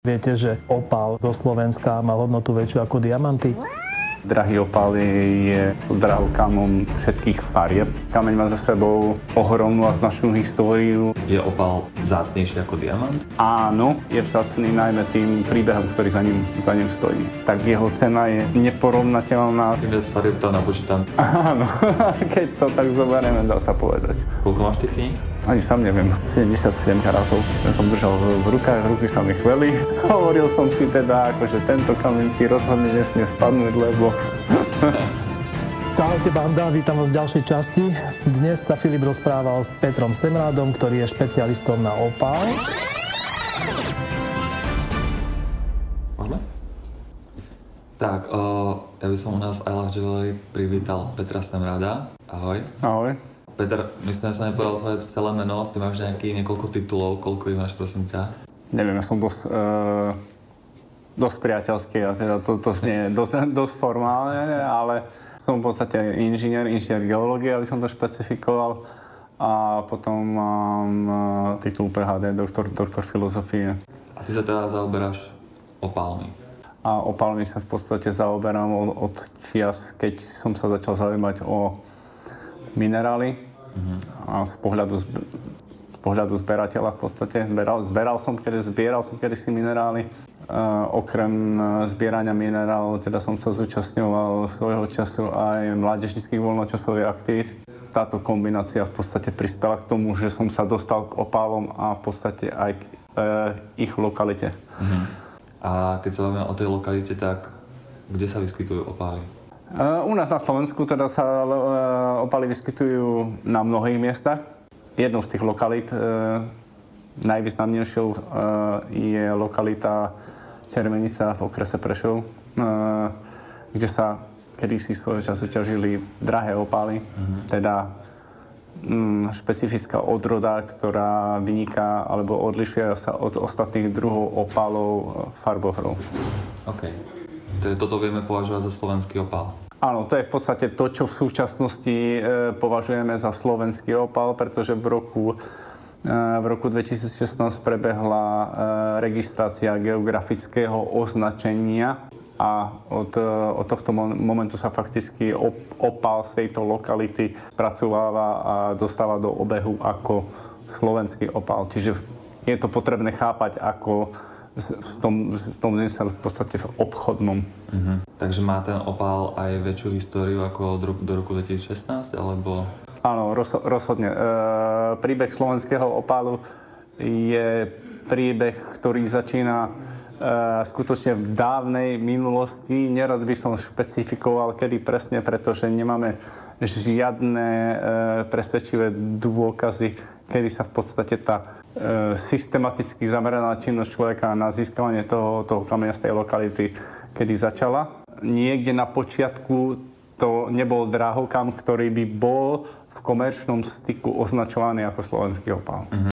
Viete, že opál zo Slovenska má hodnotu väčšiu ako diamanty? Drahý opál je drahokamom všetkých farieb. Kameň má za sebou ohromnú a značnú históriu. Je opál vzácnejší ako diamant? Áno, je vzácný najmä tým príbehom, ktorý za ním stojí. Tak jeho cena je neporovnateľná. Čím viac farieb to napočítam. Áno, keď to tak zoberieme, dá sa povedať. Koľko máš tých kníh? Ani sám neviem, 77 karátov. Ten som držal v rukách, ruky sa mi chveli. Hovoril som si teda, akože tento kameň ti rozhodne nesmie spadnúť, lebo... Čaute banda, vítam vás v ďalšej časti. Dnes sa Filip rozprával s Petrom Semrádom, ktorý je špecialistom na opál. Môžeme? Tak, ja by som u nás v I Love Jewelry privítal Petra Semráda. Ahoj. Ahoj. Peter, myslím, že som nepovedal tvoje celé meno. Ty máš niekoľko titulov, koľko ich máš, prosím ťa? Neviem, ja som dosť priateľský a teda to znie dosť formálne, ale som v podstate inžinier geológie, aby som to špecifikoval. A potom mám titul PhD, doktor filozofie. A ty sa teda zaoberáš opálmi? A opálmi sa v podstate zaoberám od čias, keď som sa začal zaujímať o minerály. A z pohľadu zberateľa v podstate zbieral som kedysi minerály. Okrem zbierania minerálov teda som sa zúčastňoval svojho času aj mládežníckych voľnočasových aktivít. Táto kombinácia v podstate prispela k tomu, že som sa dostal k opálom a v podstate aj k ich lokalite. A keď sa bavíme o tej lokalite, tak kde sa vyskytujú opály? U nás na Slovensku teda sa opály vyskytujú na mnohých miestach. Jednou z tých lokalít, najvýznamnejšou, je lokalita Červenica v okrese Prešov, kde sa kedysi svojho času ťažili drahé opály, teda špecifická odroda, ktorá vyniká alebo odlišuje sa od ostatných druhov opálov farbohrou. OK. Toto vieme považovať za slovenský opál. Áno, to je v podstate to, čo v súčasnosti považujeme za slovenský opál, pretože v roku 2016 prebehla registrácia geografického označenia a od tohto momentu sa fakticky opál z tejto lokality spracováva a dostáva do obehu ako slovenský opál. Čiže je to potrebné chápať ako v tom zmysle v podstate v obchodnom. Takže má ten opál aj väčšiu históriu ako do roku 2016, alebo? Áno, rozhodne. Príbeh slovenského opálu je príbeh, ktorý začína skutočne v dávnej minulosti. Nerad by som špecifikoval, kedy presne, pretože nemáme žiadne presvedčivé dôkazy, kedy sa v podstate tá systematicky zameraná činnosť človeka na získavanie toho kameňa z tej lokality, kedy začala. Niekde na počiatku to nebol drahokam, ktorý by bol v komerčnom styku označovaný ako slovenský opál.